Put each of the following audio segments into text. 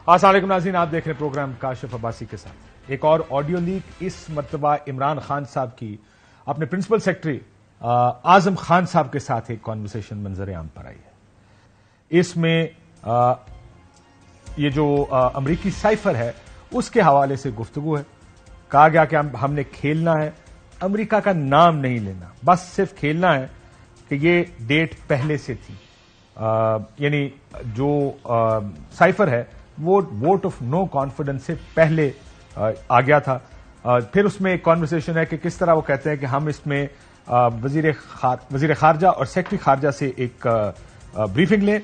السلام علیکم ناظرین، آپ دیکھ رہے ہیں پروگرام کاشف عباسی کے ساتھ۔ ایک اور آڈیو لیک اس مرتبہ عمران خان صاحب کی اپنے پرنسپل سیکرٹری اعظم خان صاحب کے ساتھ ایک کانورسیشن منظر عام پر آئی ہے۔ اس میں یہ جو امریکی سائفر ہے اس کے حوالے سے گفتگو ہے۔ کہا گیا کہ ہم نے کھیلنا ہے، امریکہ کا نام نہیں لینا، بس صرف کھیلنا ہے کہ یہ ڈیٹ پہلے سے تھی، یعنی جو سائفر ہے وہ ووٹ آف نو کانفیڈنس سے پہلے آ گیا تھا۔ پھر اس میں ایک کانورسیشن ہے کہ کس طرح وہ کہتے ہیں کہ ہم اس میں وزیر خارجہ اور سیکرٹری خارجہ سے ایک بریفنگ لیں،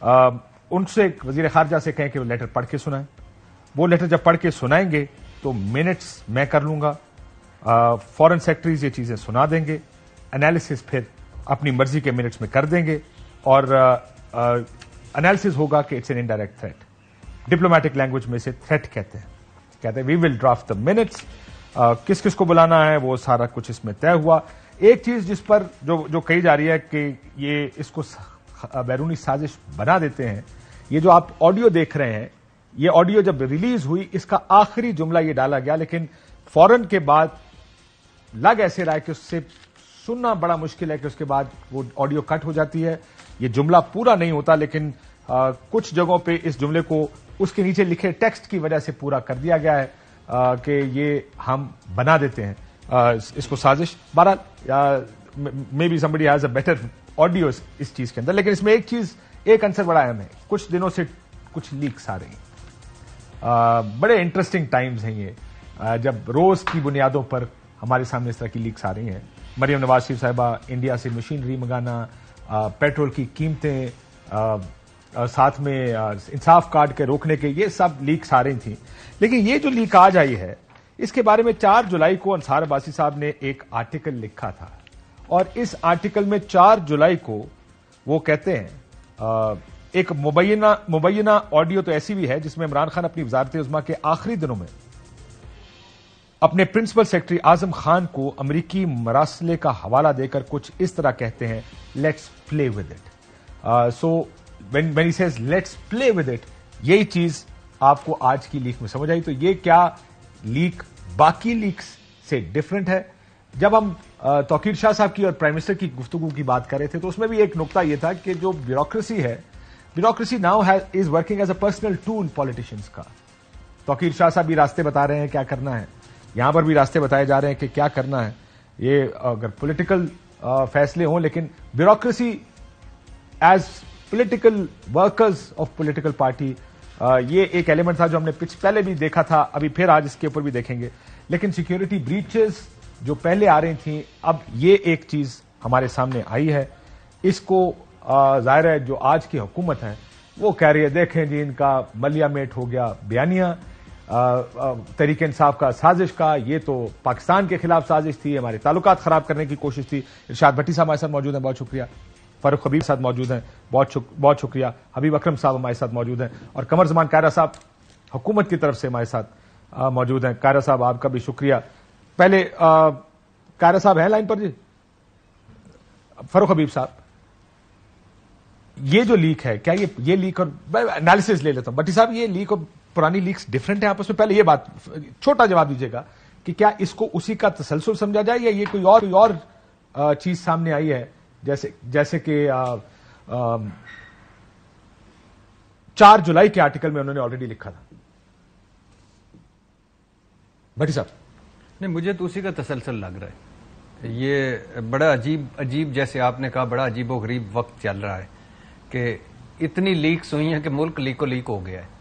ان سے وزیر خارجہ سے کہیں کہ وہ لیٹر پڑھ کے سنائیں۔ وہ لیٹر جب پڑھ کے سنائیں گے تو منٹس میں کر لوں گا، فورن سیکرٹریز یہ چیزیں سنا دیں گے، انالیسس پھر اپنی مرضی کے منٹس میں کر دیں گے، اور انالیسس ہوگا کہ it's an indirect threat. Diplomatic language میں سے تھریٹ کہتے ہیں وی ول ڈرافٹ دا منٹس، کس کس کو بلانا ہے وہ سارا کچھ اس میں طے ہوا۔ ایک چیز جس پر جو کہی جا رہی ہے کہ یہ اس کو بیرونی سازش بنا دیتے ہیں، یہ جو آپ آڈیو دیکھ رہے ہیں، یہ آڈیو جب ریلیز ہوئی اس کا آخری جملہ یہ ڈالا گیا، لیکن فوراً کے بعد لگ ایسے رہا ہے کہ اس سے سننا بڑا مشکل ہے کہ اس کے بعد وہ آڈیو کٹ ہو جاتی ہے، یہ جملہ پورا نہیں ہوتا، لیکن کچھ جگہوں پہ اس جملے کو اس کے نیچے لکھے ٹیکسٹ کی وجہ سے پورا کر دیا گیا ہے کہ یہ ہم بنا دیتے ہیں اس کو سازش۔ بہرحال may be somebody has a better audio اس چیز کے اندر، لیکن اس میں ایک عنصر بڑا اہم ہے۔ کچھ دنوں سے کچھ لیکس آ رہی ہیں، بڑے انٹرسٹنگ ٹائمز ہیں یہ، جب روز کی بنیادوں پر ہمارے سامنے اس طرح کی لیکس آ رہی ہیں۔ مریم نواز شریف صاحبہ انڈیا سے مشینری منگانا، پیٹرول کی قیمتیں، ساتھ میں انصاف کارڈ کے روکنے کے، یہ سب لیکس آ رہی تھیں۔ لیکن یہ جو لیک آج آئی ہے اس کے بارے میں 4 جولائی کو انصار عباسی صاحب نے ایک آرٹیکل لکھا تھا، اور اس آرٹیکل میں 4 جولائی کو وہ کہتے ہیں ایک مبینہ آڈیو تو ایسی بھی ہے جس میں عمران خان اپنی وزارت عظمیٰ کے آخری دنوں میں اپنے پرنسپل سیکرٹری اعظم خان کو امریکی مراسلے کا حوالہ دے کر کچھ اس طرح کہتے ہیں، let's play with it. So when he says let's play with it، یہی چیز آپ کو آج کی لیک میں سمجھ آئی۔ تو یہ کیا لیک باقی لیکس سے ڈفرنٹ ہے؟ جب ہم توقیر شاہ صاحب کی اور پرائم منسٹر کی گفتگو کی بات کر رہے تھے تو اس میں بھی ایک نقطہ یہ تھا کہ جو بیوروکریسی ہے، bureaucracy now is working as a personal tool politicians کا۔ توقیر شاہ صاحب بھی راستے بتا رہے ہیں کیا کرنا ہے، یہاں پر بھی راستے بتائے جا رہے ہیں کہ کیا کرنا ہے۔ یہ اگر پولیٹیکل فیصلے ہوں، لیکن bureaucracy as political workers of political party, یہ ایک ایلیمنٹ تھا جو ہم نے پہلے بھی دیکھا تھا، ابھی پھر آج اس کے اوپر بھی دیکھیں گے۔ لیکن سیکیورٹی بریچز جو پہلے آ رہی تھیں، اب یہ ایک چیز ہمارے سامنے آئی ہے۔ اس کو ظاہر ہے جو آج کی حکومت ہے وہ کہہ رہی ہے دیکھیں جی ان کا ملیا میٹ ہو گیا بیانیہ تحریک انصاف کا، سازش کا، یہ تو پاکستان کے خلاف سازش تھی، ہمارے تعلقات خراب کرنے کی کوشش تھی۔ ارشاد بھٹی صاحب ہمارے ساتھ موجود ہیں، بہت شکریہ۔ فاروق حبیب صاحب موجود ہیں، بہت شکریہ۔ حبیب اکرم صاحب ہمارے ساتھ موجود ہیں، اور قمر زمان کائرہ صاحب حکومت کی طرف سے ہمارے ساتھ موجود ہیں۔ کائرہ صاحب آپ کا بھی شکریہ۔ پہلے کائرہ صاحب ہیں لائن پر جی؟ فاروق حبیب صاحب، یہ جو لیک ہے، کیا یہ لیک اور انالیسز لے لیتا ہوں، بٹی صاحب یہ لیک اور پرانی لیکس ڈفرنٹ ہیں آپس میں؟ پہلے یہ بات چھوٹا جواب دیجیے گا کہ کیا اس کو اسی کا تسلسل سمجھا جائے یا یہ کوئی اور چیز سامنے آئی ہے، جیسے کہ 4 جولائی کے آرٹیکل میں انہوں نے آلریڈی لکھا تھا؟ بھٹی صاحب نہیں، مجھے تو اسی کا تسلسل لگ رہا ہے۔ یہ بڑا عجیب جیسے آپ نے کہا، بڑا عجیب و غریب وقت چل رہا ہے کہ اتنی لیکس ہوئی ہیں کہ ملک لیکو لیک ہو گیا ہے،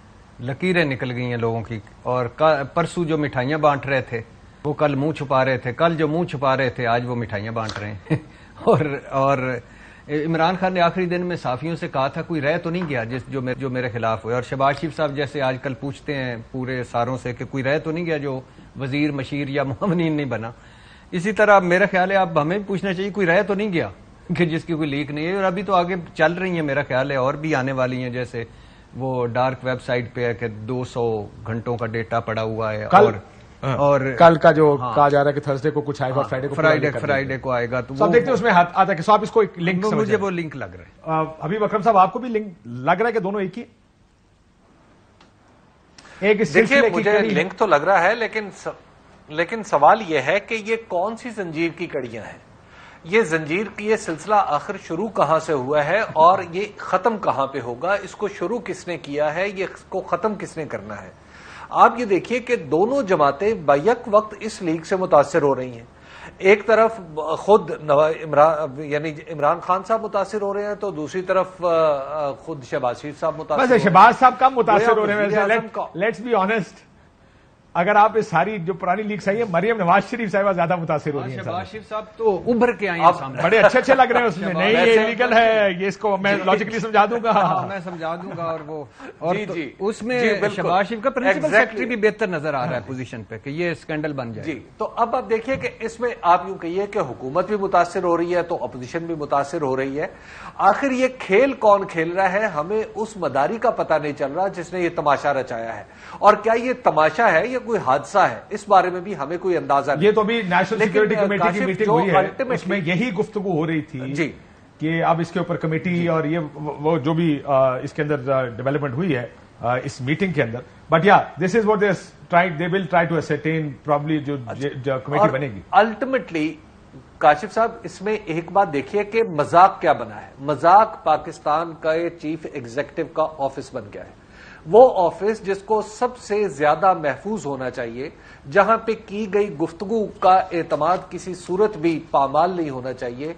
لکیریں نکل گئی ہیں لوگوں کی۔ اور پرسوں جو مٹھائیاں بانٹ رہے تھے وہ کل منہ چھپا رہے تھے، کل جو منہ چھپا رہے تھے آج وہ مٹھائیاں بانٹ رہے ہیں۔ اور عمران خان نے آخری دن میں صحافیوں سے کہا تھا کوئی رہ تو نہیں گیا جو میرے خلاف ہوئے، اور شہباز شریف صاحب جیسے آج کل پوچھتے ہیں پورے ساروں سے کہ کوئی رہ تو نہیں گیا جو وزیر مشیر یا معاونین نہیں بنا۔ اسی طرح میرا خیال ہے اب ہمیں پوچھنا چاہیے کوئی رہ تو نہیں گیا کہ جس کی کوئی لیک نہیں ہے، اور ابھی تو آگے چل رہی ہیں، میرا خیال ہے اور بھی آنے والی ہیں، جیسے وہ ڈارک ویب سائٹ پہ ہے کہ 200 گھنٹوں کا ڈیٹا پڑا ہوا ہے، اور کل کا جو کہا جا رہا ہے کہ تھرسڈے کو کچھ آئے گا، فرائیڈے کو آئے گا، تو سب دیکھتے ہیں اس میں آتا ہے کہ آپ اس کو ایک لنک، مجھے وہ لنک لگ رہا ہے۔ حبیب اکرم صاحب آپ کو بھی لنک لگ رہا ہے کہ دونوں ایک ہی؟ دیکھیے مجھے لنک تو لگ رہا ہے لیکن سوال یہ ہے کہ یہ کون سی زنجیر کی کڑیاں ہیں؟ یہ زنجیر کی یہ سلسلہ آخر شروع کہاں سے ہوا ہے اور یہ ختم کہاں پہ ہوگا؟ اس کو شروع کس نے کیا ہے؟ یہ اس کو ختم کس نے کرنا ہے؟ آپ یہ دیکھیے کہ دونوں جماعتیں بیک وقت اس لیگ سے متاثر ہو رہی ہیں. ایک طرف خود یعنی عمران خان صاحب متاثر ہو رہے ہیں تو دوسری طرف خود شہباز شریف صاحب متاثر ہو رہے ہیں. شہباز صاحب کم متاثر ہو رہے ہیں. لیٹس بی آنےسٹ, اگر آپ اس ساری جو پرانی لیگس آئی ہیں, مریم نواز شریف صاحبہ زیادہ متاثر ہو رہی ہیں. شہباز شریف صاحب تو ابھر کے آئے ہیں سامنے, بڑے اچھے لگ رہے ہیں اس میں. نہیں یہ انلیگل ہے, یہ اس کو میں لاجیکلی سمجھا دوں گا. میں سمجھا دوں گا. اور وہ اور اس میں شہباز شریف کا پرنسپل سیکرٹری بھی بہتر نظر آ رہا ہے پوزیشن پہ کہ یہ اسکینڈل بن جائے. جی تو اب آپ دیکھیے کہ اس میں آپ یوں کہیے کہ حکومت بھی متاثر ہو رہی ہے تو اپوزیشن بھی متاثر ہو رہی ہے. آخر یہ کھیل کون کھیل رہا ہے ہمیں اس مداری کا پتہ نہیں چل رہا جس نے یہ تماشا رچایا ہے. اور کیا یہ تماشا ہے یا کوئی حادثہ ہے, اس بارے میں بھی ہمیں کوئی اندازہ نہیں. یہ تو بھی نیشنل سیکورٹی کمیٹی کی میٹنگ ہوئی ہے, اس میں یہی گفتگو ہو رہی تھی جی کہ اب اس کے اوپر کمیٹی اور یہ وہ جو بھی اس کے اندر ڈیولپمنٹ ہوئی ہے اس میٹنگ کے اندر. بٹ یا this is what they will try to ascertain probably جو کمیٹی بنے گی. الٹیمیٹلی کاشف صاحب اس میں ایک بات دیکھیے کہ مذاق کیا بنا ہے. مذاق پاکستان کا چیف ایگزیکٹو کا آفس بن گیا ہے. وہ آفس جس کو سب سے زیادہ محفوظ ہونا چاہیے, جہاں پہ کی گئی گفتگو کا اعتماد کسی صورت بھی پامال نہیں ہونا چاہیے.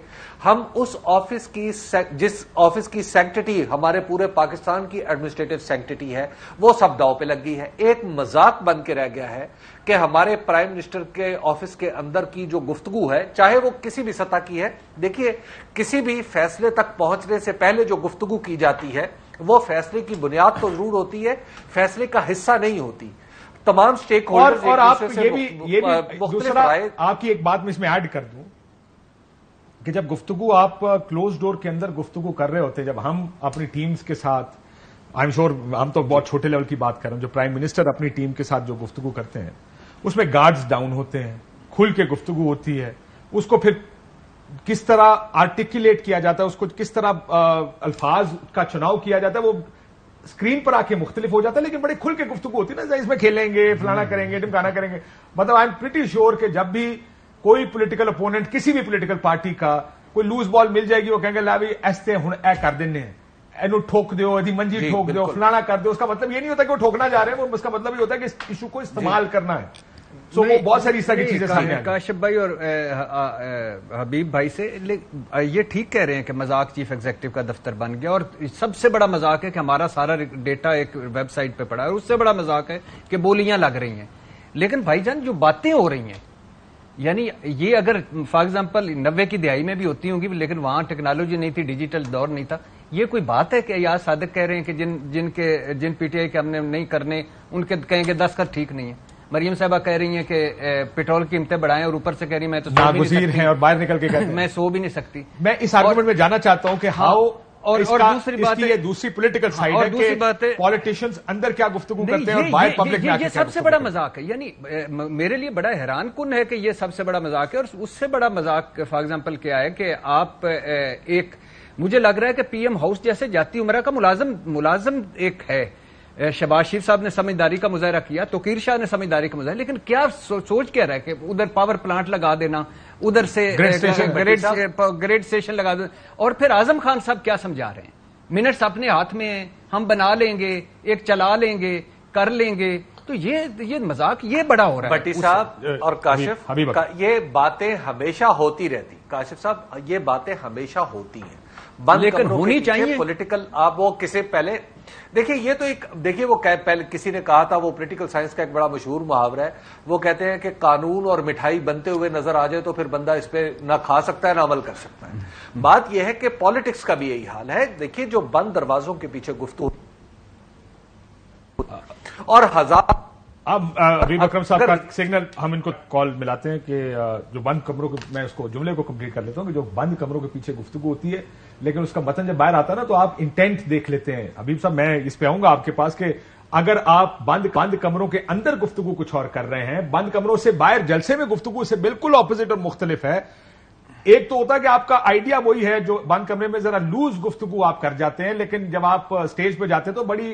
ہم اس آفس کی جس آفس کی سینکٹیٹی ہمارے پورے پاکستان کی ایڈمنسٹریٹو سینکٹیٹی ہے وہ سب داؤ پہ لگ گئی ہے. ایک مذاق بن کے رہ گیا ہے کہ ہمارے پرائم منسٹر کے آفس کے اندر کی جو گفتگو ہے, چاہے وہ کسی بھی سطح کی ہے, دیکھیے کسی بھی فیصلے تک پہنچنے سے پہلے جو گفتگو کی جاتی ہے وہ فیصلے کی بنیاد تو ضرور ہوتی ہے, فیصلے کا حصہ نہیں ہوتی. تمام سٹیک ہولڈرز اور آپ یہ بھی دوسرا آپ کی ایک بات میں اس میں ایڈ کر دوں کہ جب گفتگو آپ کلوز ڈور کے اندر گفتگو کر رہے ہوتے ہیں, جب ہم اپنی ٹیمز کے ساتھ, آئی ایم شور ہم تو بہت چھوٹے لیول کی بات کر رہے ہیں, جو پرائم منسٹر اپنی ٹیم کے ساتھ جو گفتگو کرتے ہیں اس میں گارڈز ڈاؤن ہوتے ہیں, کھل کے گفتگو ہوتی ہے, اس کو پھر کس طرح آرٹیکولیٹ کیا جاتا ہے, اس کو کس طرح الفاظ کا چناؤ کیا جاتا ہے, وہ اسکرین پر آ کے مختلف ہو جاتا ہے, لیکن بڑے کھل کے گفتگو ہوتی ہے نا, اس میں کھیلیں گے, فلانا کریں گے, ڈمکانا کریں گے. مطلب آئی ایم پریٹی شیور کہ جب بھی کوئی پولیٹیکل اپوننٹ کسی بھی پولیٹیکل پارٹی کا کوئی لوز بال مل جائے گی, وہ کہیں گے لا بھی ایسے ہوں اے کر دینے ہیں, اینو ٹھوک دیو, ادھی منجی ٹھوک دیو, فلانا کر دو. اس کا مطلب یہ نہیں ہوتا کہ وہ ٹھوکنا جا رہے ہیں, اس کا مطلب یہ ہوتا ہے کہ اس ایشو کو استعمال کرنا ہے. سو وہ بہت ساری اس طرح کی چیزیں سامنے آئی. کاشف بھائی اور حبیب بھائی سے یہ ٹھیک کہہ رہے ہیں کہ مذاق چیف ایگزیکٹو کا دفتر بن گیا, اور سب سے بڑا مذاق ہے کہ ہمارا سارا ڈیٹا ایک ویب سائٹ پہ پڑا ہے, اور اس سے بڑا مذاق ہے کہ بولیاں لگ رہی ہیں. لیکن بھائی جان جو باتیں ہو رہی ہیں, یعنی یہ اگر فار ایگزامپل 90 کی دہائی میں بھی ہوتی ہوں گی, لیکن وہاں ٹیکنالوجی نہیں تھی, ڈیجیٹل دور نہیں تھا, یہ کوئی بات ہے کہ یار صادق کہہ رہے ہیں کہ جن پی ٹی آئی کے ہم نے نہیں کرنے ان کے کہیں گے 10 خط ٹھیک نہیں ہے. مریم صاحبہ کہہ رہی ہیں کہ پیٹرول کی قیمتیں بڑھائیں, اور اوپر سے کہہ رہی ہیں میں تو ناگزیر ہیں اور باہر نکل کے کہتے ہیں میں سو بھی نہیں سکتی. میں اس آرگومنٹ میں جانا چاہتا ہوں کہ ہاؤ, اور دوسری بات یہ دوسری پولیٹیکل سائڈ ہے کہ پولیٹیشینز اندر کیا گفتگو کرتے ہیں اور باہر پبلک میں. یہ سب سے بڑا مذاق ہے. یعنی میرے لیے بڑا حیران کن ہے کہ یہ سب سے بڑا مذاق ہے. اور اس سے بڑا مذاق فار ایگزامپل کیا ہے کہ آپ ایک, مجھے لگ رہا ہے کہ پی ایم ہاؤس جیسے جاتی عمرہ کا ملازم ایک ہے. شہباز شریف صاحب نے سمجھداری کا مظاہرہ کیا, توقیر شاہ نے سمجھداری کا مظاہرہ, لیکن کیا سوچ کیا رہا ہے کہ ادھر پاور پلانٹ لگا دینا, ادھر سے گریڈ اسٹیشن لگا دینا, اور پھر اعظم خان صاحب کیا سمجھا رہے ہیں, منٹس اپنے ہاتھ میں ہیں, ہم بنا لیں گے, ایک چلا لیں گے, کر لیں گے. تو یہ مذاق یہ بڑا ہو رہا ہے. بٹی صاحب اور کاشف, یہ باتیں ہمیشہ ہوتی رہتی. کاشف صاحب یہ باتیں ہمیشہ ہوتی ہیں, لیکن ہونی چاہیے پولیٹیکل. آپ وہ کسی پہلے دیکھیے, یہ تو ایک دیکھیے وہ پہلے کسی نے کہا تھا, وہ پولیٹیکل سائنس کا ایک بڑا مشہور محاورہ ہے, وہ کہتے ہیں کہ قانون اور مٹھائی بنتے ہوئے نظر آ جائے تو پھر بندہ اس پہ نہ کھا سکتا ہے نہ عمل کر سکتا ہے. بات یہ ہے کہ پالیٹکس کا بھی یہی حال ہے. دیکھیے جو بند دروازوں کے پیچھے گفتگو اور ہزار. اب حبیب اکرم صاحب کا سگنل, ہم ان کو کال ملاتے ہیں کہ جو بند کمروں کے, میں اس کو جملے کو کمپلیٹ کر لیتا ہوں کہ جو بند کمروں کے پیچھے گفتگو ہوتی ہے لیکن اس کا متن جب باہر آتا ہے نا تو آپ انٹینٹ دیکھ لیتے ہیں. حبیب صاحب میں اس پہ آؤں گا آپ کے پاس کہ اگر آپ بند کمروں کے اندر گفتگو کچھ اور کر رہے ہیں, بند کمروں سے باہر جلسے میں گفتگو سے بالکل اپوزٹ اور مختلف ہے. ایک تو ہوتا ہے کہ آپ کا آئیڈیا وہی ہے جو بند کمرے میں ذرا لوز گفتگو آپ کر جاتے ہیں, لیکن جب آپ اسٹیج پہ جاتے ہیں تو بڑی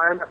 IMF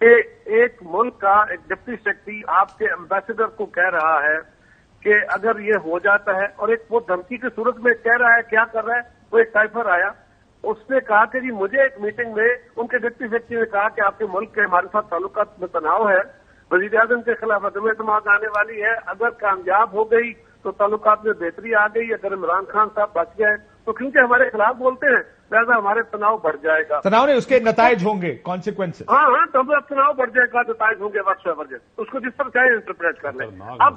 کہ ایک ملک کا ایک ڈپٹی سیکرٹری آپ کے امبیسڈر کو کہہ رہا ہے کہ اگر یہ ہو جاتا ہے، اور ایک وہ دھمکی کی صورت میں کہہ رہا ہے، کیا کر رہا ہے، وہ ایک ٹائفر آیا، اس نے کہا کہ جی مجھے ایک میٹنگ میں ان کے ڈپٹی سیکرٹری نے کہا کہ آپ کے ملک کے ہمارے ساتھ تعلقات میں تناؤ ہے، وزیر اعظم کے خلاف عدم اعتماد آنے والی ہے، اگر کامیاب ہو گئی تو تعلقات میں بہتری آ گئی، اگر عمران خان صاحب بچ گئے تو کیونکہ ہمارے خلاف بولتے ہیں لہٰذا ہمارے تناؤ بڑھ جائے گا، تناؤ نے اس کے نتائج ہوں گے، کانسیکوینس. ہاں تو اب تناؤ بڑھ جائے گا، نتائج ہوں گے وقت سے ورجے، اس کو جس طرح چاہے انٹرپریٹ کر لیں. اب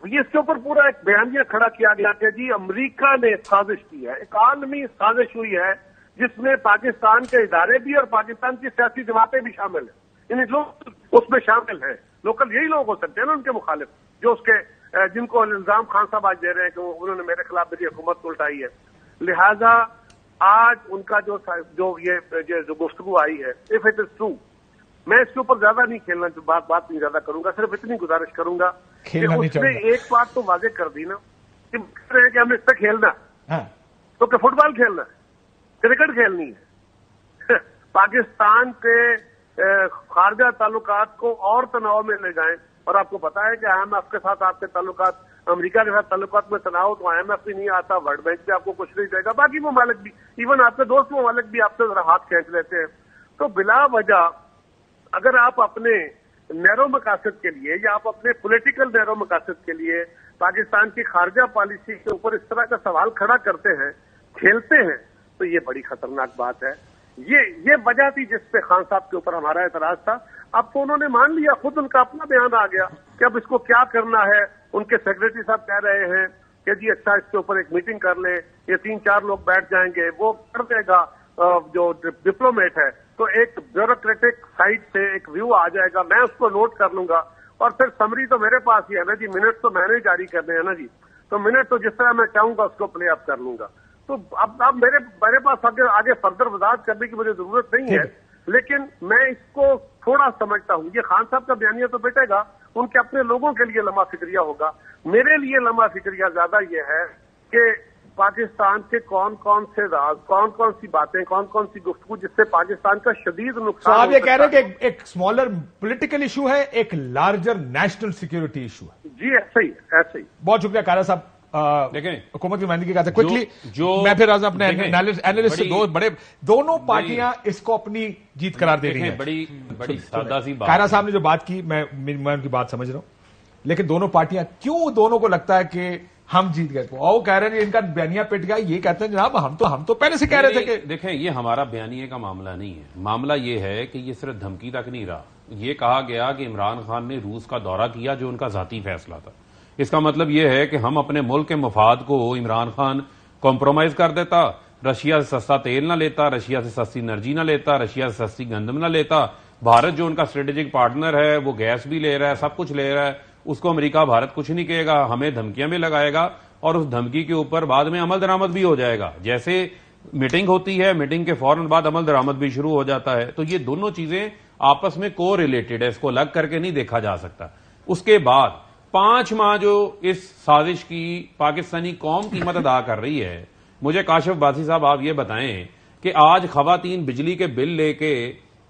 یہ اس کے اوپر پورا ایک بیانیہ کھڑا کیا گیا کہ جی امریکہ نے سازش کی ہے، ایک عالمی سازش ہوئی ہے جس میں پاکستان کے ادارے بھی اور پاکستان کی سیاسی جماعتیں بھی شامل ہیں، یعنی لوگ اس میں شامل ہیں، لوکل یہی لوگ ہو سکتے ہیں نا ان کے مخالف، جو اس کے جن کو الزام خان صاحب آج دے رہے ہیں کہ انہوں نے میرے خلاف میری حکومت الٹائی ہے. لہذا آج ان کا جو گفتگو آئی ہے، اف اٹ از ٹرو، میں اس کے اوپر زیادہ نہیں کھیلنا، بات نہیں زیادہ کروں گا، صرف اتنی گزارش کروں گا کہ اس نے ایک بات تو واضح کر دی نا کہ کہہ رہے ہیں کہ ہم اس سے کھیلنا تو کہ فٹ بال کھیلنا ہے، کرکٹ کھیلنی ہے، پاکستان کے خارجہ تعلقات کو اور تناؤ میں لے جائیں. اور آپ کو پتا ہے کہ آئی ایم ایف کے ساتھ آپ کے تعلقات، امریکہ کے ساتھ تعلقات میں تناؤ تو آئی ایم ایف بھی نہیں آتا، ورلڈ بینک بھی آپ کو کچھ نہیں دے گا، باقی ممالک بھی، ایون آپ کے دوست ممالک بھی آپ سے ذرا ہاتھ کھینچ لیتے ہیں. تو بلا وجہ اگر آپ اپنے نیرو مقاصد کے لیے یا آپ اپنے پولیٹیکل نیرو مقاصد کے لیے پاکستان کی خارجہ پالیسی کے اوپر اس طرح کا سوال کھڑا کرتے ہیں، کھیلتے ہیں، تو یہ بڑی خطرناک بات ہے. یہ وجہ تھی جس پہ خان صاحب کے اوپر ہمارا اعتراض تھا. اب تو انہوں نے مان لیا، خود ان کا اپنا بیان آ گیا کہ اب اس کو کیا کرنا ہے. ان کے سیکرٹری صاحب کہہ رہے ہیں کہ جی اچھا اس کے اوپر ایک میٹنگ کر لیں، یہ 3-4 لوگ بیٹھ جائیں گے، وہ کر دے گا جو ڈپلومیٹ ہے، تو ایک بیوروکریٹک سائڈ سے ایک ویو آ جائے گا، میں اس کو نوٹ کر لوں گا، اور پھر سمری تو میرے پاس ہی ہے نا جی، منٹ تو میں نے جاری کرنے ہیں نا جی، تو منٹ تو جس طرح میں چاہوں گا اس کو پلے اپ کر لوں گا. تو اب میرے پاس آگے فردر وضاحت کرنے کی مجھے ضرورت نہیں ہے، لیکن میں اس کو تھوڑا سمجھتا ہوں. یہ خان صاحب کا بیانیہ تو بیٹھے گا، ان کے اپنے لوگوں کے لیے لمحہ فکریہ ہوگا. میرے لیے لمحہ فکریہ زیادہ یہ ہے کہ پاکستان کے کون کون سے راز، کون کون سی باتیں، کون کون سی گفتگو جس سے پاکستان کا شدید نقصان. آپ یہ کہہ رہے ہیں کہ ایک اسمالر پولیٹیکل ایشو ہے، ایک لارجر نیشنل سیکورٹی ایشو ہے. جی ایسے ہی. بہت شکریہ کارا صاحب. دیکھیں حکومت کی نمائندگی کا تھا کوئکلی میں پھر آج اپنے اینالسٹ سے دونوں پارٹیاں اس کو اپنی جیت قرار دے رہی ہیں. بڑی سادہ سی بات کائرہ صاحب نے جو بات کی میں ان کی بات سمجھ رہا ہوں، لیکن دونوں پارٹیاں کیوں دونوں کو لگتا ہے کہ ہم جیت گئے، اور وہ کہہ رہے ہیں ان کا بیانیہ پٹ گیا، یہ کہتے ہیں جناب ہم تو پہلے سے کہہ رہے تھے کہ دیکھیں یہ ہمارا بیانیے کا معاملہ نہیں ہے. معاملہ یہ ہے کہ یہ صرف دھمکی تک نہیں رہا. یہ کہا گیا کہ عمران خان نے روس کا دورہ کیا جو ان کا ذاتی فیصلہ تھا. اس کا مطلب یہ ہے کہ ہم اپنے ملک کے مفاد کو عمران خان کمپرومائز کر دیتا، رشیا سے سستا تیل نہ لیتا، رشیا سے سستی انرجی نہ لیتا، رشیا سے سستی گندم نہ لیتا. بھارت جو ان کا اسٹریٹجک پارٹنر ہے وہ گیس بھی لے رہا ہے، سب کچھ لے رہا ہے، اس کو امریکہ بھارت کچھ نہیں کہے گا، ہمیں دھمکیاں بھی لگائے گا اور اس دھمکی کے اوپر بعد میں عمل درآمد بھی ہو جائے گا. جیسے میٹنگ ہوتی ہے، میٹنگ کے فوراً بعد عمل درآمد بھی شروع ہو جاتا ہے. تو یہ دونوں چیزیں آپس میں کو ریلیٹڈ ہے، اس کو الگ کر کے نہیں دیکھا جا سکتا. اس کے بعد 5 ماہ جو اس سازش کی پاکستانی قوم قیمت ادا کر رہی ہے، مجھے کاشف باسی صاحب آپ یہ بتائیں کہ آج خواتین بجلی کے بل لے کے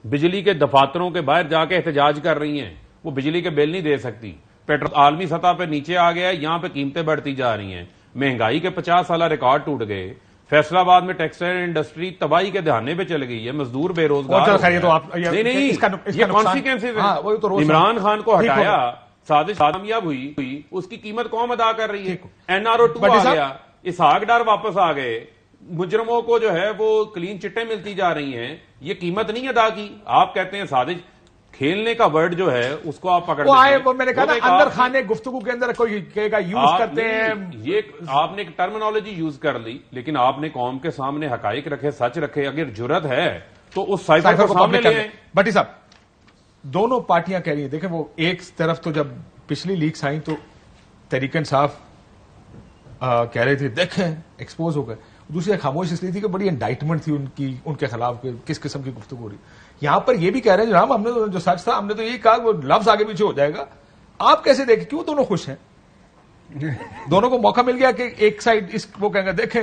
بجلی کے دفاتروں کے باہر جا کے احتجاج کر رہی ہیں، وہ بجلی کے بل نہیں دے سکتی. پیٹرول عالمی سطح پہ نیچے آ گیا ہے، یہاں پہ قیمتیں بڑھتی جا رہی ہیں، مہنگائی کے 50 سالہ ریکارڈ ٹوٹ گئے. فیصل آباد میں ٹیکسٹائل انڈسٹری تباہی کے دہانے پہ چل گئی ہے، مزدور بے روزگار. نہیں یہ کانسیکوینسز ہیں. عمران خان کو ہٹایا، سازش کامیاب ہوئی، اس کی قیمت قوم ادا کر رہی ہے. NRO 2 آ گیا، اسحاق ڈار واپس آ گئے، مجرموں کو جو ہے وہ کلین چٹیں ملتی جا رہی ہیں، یہ قیمت نہیں ادا کی. آپ کہتے ہیں سازش، کھیلنے کا ورڈ جو ہے اس کو آپ پکڑ میں نے کہا اندر خانے گفتگو کے اندر کوئی کہے گا یوز کرتے ہیں، یہ آپ نے ایک ٹرمینالوجی یوز کر لی، لیکن آپ نے قوم کے سامنے حقائق رکھے، سچ رکھے. اگر جرت ہے تو اس سائفر کو سامنے لے آئیں. بٹی صاحب دونوں پارٹیاں کہہ رہی ہیں، دیکھیں وہ ایک طرف تو جب پچھلی لیکس آئیں تو تحریک انصاف کہہ رہے تھے دیکھیں ایکسپوز ہو گئے، دوسری خاموش اس لیے تھی کہ بڑی انڈائٹمنٹ تھی ان کے خلاف کس قسم کی گفتگو ہو رہی. یہاں پر یہ بھی کہہ رہے ہیں جناب ہم نے جو سچ تھا ہم نے تو یہی کہا وہ لفظ آگے پیچھے ہو جائے گا. آپ کیسے دیکھیں کیوں دونوں خوش ہیں؟ دونوں کو موقع مل گیا کہ ایک سائڈ وہ کہیں گے دیکھیں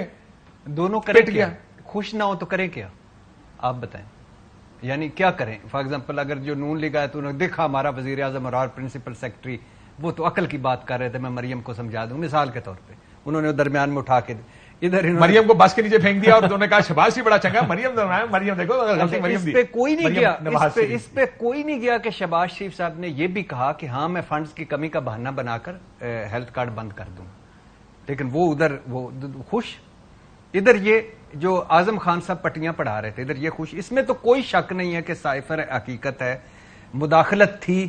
دونوں کرے گیا، خوش نہ ہو تو کرے کیا؟ آپ بتائیں. یعنی کیا کریں؟ فار ایگزامپل اگر جو نون لیگ ہے تو انہوں نے دیکھا ہمارا وزیر اعظم اور پرنسپل سیکرٹری وہ تو عقل کی بات کر رہے تھے، میں مریم کو سمجھا دوں مثال کے طور پہ، انہوں نے درمیان میں اٹھا کے ادھر مریم کو بس کے نیچے پھینک دیا اور انہوں نے کہا شہباز بھی بڑا چنگا، مریم دیکھو غلطی مریم اس دی. پہ کوئی نہیں گیا، نواز اس پہ کوئی نہیں گیا کہ شہباز شریف صاحب نے یہ بھی کہا کہ ہاں میں فنڈز کی کمی کا بہانہ بنا کر ہیلتھ کارڈ بند کر دوں، لیکن وہ ادھر وہ خوش، ادھر یہ جو اعظم خان صاحب پٹیاں پڑھا رہے تھے ادھر یہ خوش. اس میں تو کوئی شک نہیں ہے کہ سائفر حقیقت ہے، مداخلت تھی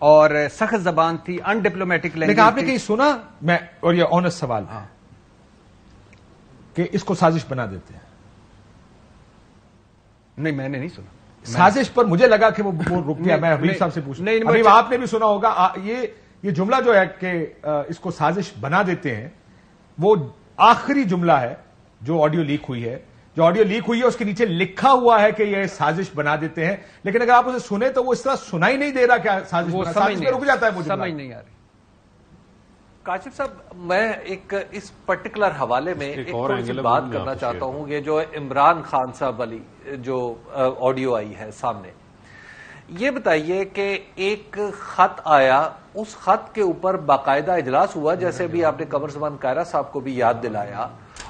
اور سخت زبان تھی، ان ڈپلومیٹک لینگویج. لیکن آپ نے کہیں سنا، میں اور یہ آنےسٹ سوال ہے کہ اس کو سازش بنا دیتے ہیں؟ نہیں میں نے نہیں سنا. سازش پر مجھے لگا کہ وہ رک گیا. میں حبیب صاحب سے پوچھوں، حبیب آپ نے بھی سنا ہوگا یہ جملہ جو ہے کہ اس کو سازش بنا دیتے ہیں، وہ آخری جملہ ہے جو آڈیو لیک ہوئی ہے. جو آڈیو لیک ہوئی ہے اس کے نیچے لکھا ہوا ہے کہ یہ سازش بنا دیتے ہیں، لیکن اگر آپ اسے سنیں تو وہ اس طرح سنائی نہیں دے رہا کہ سازش میں رک جاتا ہے. وہ سمجھ نہیں آ رہی. کاشف صاحب میں ایک اس پرٹیکولر حوالے میں ایک تھوڑی سی بات کرنا چاہتا ہوں. یہ جو عمران خان صاحب والی جو آڈیو آئی ہے سامنے، یہ بتائیے کہ ایک خط آیا، اس خط کے اوپر باقاعدہ اجلاس ہوا جیسے بھی آپ نے قمر زمان کائرہ صاحب کو بھی یاد دلایا،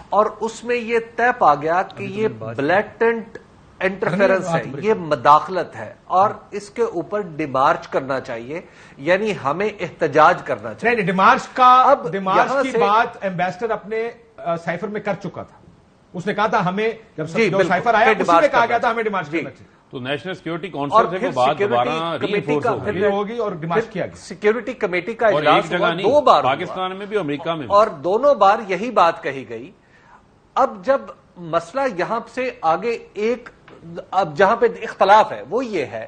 اور اس میں یہ طے پا گیا کہ یہ بلیٹنٹ انٹرفیرنس ہے، یہ مداخلت ہے اور اس کے اوپر ڈیمارچ کرنا چاہیے، یعنی ہمیں احتجاج کرنا چاہیے. نہیں، ڈیمارچ کی بات ایمبیسڈر اپنے سائفر میں کر چکا تھا. اس نے کہا تھا ہمیں جب سائفر آیا اسی میں کہا گیا تھا ہمیں ڈیمارچ کرنا چاہیے. تو نیشنل سیکیورٹی کونسل سے وہ بات دوبارہ ری انفورس ہوگی اور ڈیمارچ کیا گیا. سیکیورٹی کمیٹی کا اور اجلاس ایک جگہ دو بار نہیں، پاکستان میں بھی امریکہ میں بھی، اور دونوں بار یہی بات کہی گئی. اب جب مسئلہ یہاں سے آگے اب جہاں پہ اختلاف ہے وہ یہ ہے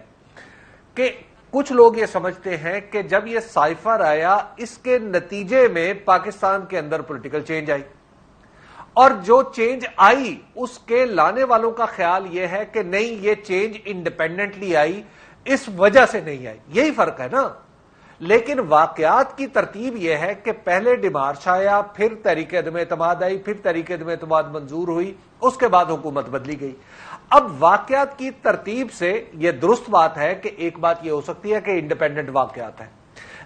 کہ کچھ لوگ یہ سمجھتے ہیں کہ جب یہ سائفر آیا اس کے نتیجے میں پاکستان کے اندر پولیٹیکل چینج آئی، اور جو چینج آئی اس کے لانے والوں کا خیال یہ ہے کہ نہیں، یہ چینج انڈیپینڈنٹلی آئی، اس وجہ سے نہیں آئی. یہی فرق ہے نا. لیکن واقعات کی ترتیب یہ ہے کہ پہلے ڈیمارچ آیا، پھر تحریک عدم اعتماد آئی، پھر تحریک عدم اعتماد منظور ہوئی، اس کے بعد حکومت بدلی گئی. اب واقعات کی ترتیب سے یہ درست بات ہے کہ ایک بات یہ ہو سکتی ہے کہ انڈیپینڈنٹ واقعات ہیں،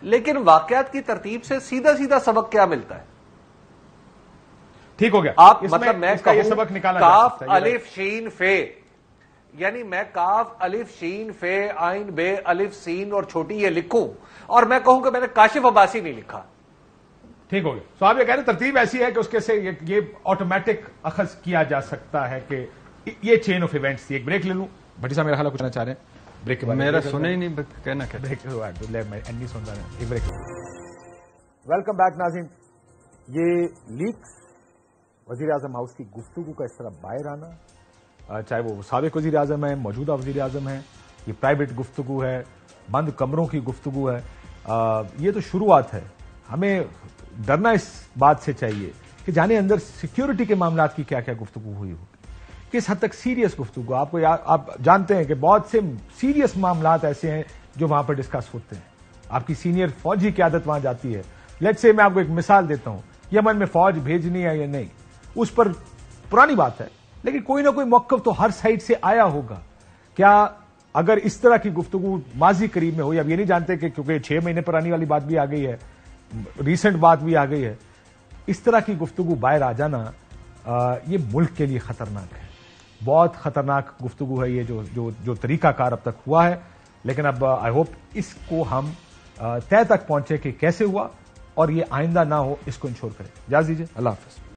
لیکن واقعات کی ترتیب سے سیدھا سیدھا سبق کیا ملتا ہے؟ ٹھیک ہو گیا. آپ مطلب میں سبق نکالا کاف الف شین فے، یعنی میں کاف الف شین فے آئین بے الف سین اور چھوٹی یہ لکھوں اور میں کہوں کہ میں نے کاشف عباسی نہیں لکھا. ٹھیک ہو گیا. تو آپ یہ کہہ رہے ہیں ترتیب ایسی ہے کہ اس کے سے یہ آٹومیٹک اخذ کیا جا سکتا ہے کہ یہ چین آف ایونٹس تھی. ایک بریک لے لوں. بھٹی صاحب میرا خیال کچھ چاہ رہے ہیں بریک کے بعد؟ میرا سنے ہی نہیں کہنا کیا. نہیں سنتا ہے. ایک بریک. ویلکم بیک ناظرین. یہ لیکس وزیر اعظم ہاؤس کی گفتگو کا اس طرح باہر آنا، چاہے وہ سابق وزیر اعظم ہے، موجودہ وزیر اعظم ہے، یہ پرائیویٹ گفتگو ہے، بند کمروں کی گفتگو ہے، یہ تو شروعات ہے. ہمیں ڈرنا اس بات سے چاہیے کہ جانے اندر سیکیورٹی کے معاملات کی کیا کیا گفتگو ہوئی ہوگی، کس حد تک سیریس گفتگو. آپ جانتے ہیں کہ بہت سے سیریس معاملات ایسے ہیں جو وہاں پر ڈسکس ہوتے ہیں. آپ کی سینئر فوجی قیادت وہاں جاتی ہے. لیٹس سے میں آپ کو ایک مثال دیتا ہوں، یمن میں فوج بھیجنی ہے یا نہیں، اس پر پرانی بات ہے، لیکن کوئی نہ کوئی موقف تو ہر سائڈ سے آیا ہوگا. کیا اگر اس طرح کی گفتگو ماضی قریب میں ہوئی، اب یہ نہیں جانتے کہ کیونکہ 6 مہینے پرانی والی بات بھی آ گئی ہے، ریسنٹ بات بھی آ گئی ہے، اس طرح کی گفتگو باہر آ جانا یہ ملک کے لیے خطرناک ہے. بہت خطرناک گفتگو ہے یہ جو طریقہ کار اب تک ہوا ہے. لیکن اب آئی ہوپ اس کو ہم طے تک پہنچے کہ کیسے ہوا اور یہ آئندہ نہ ہو، اس کو انشور کریں. اجازت دیجیے. اللہ حافظ.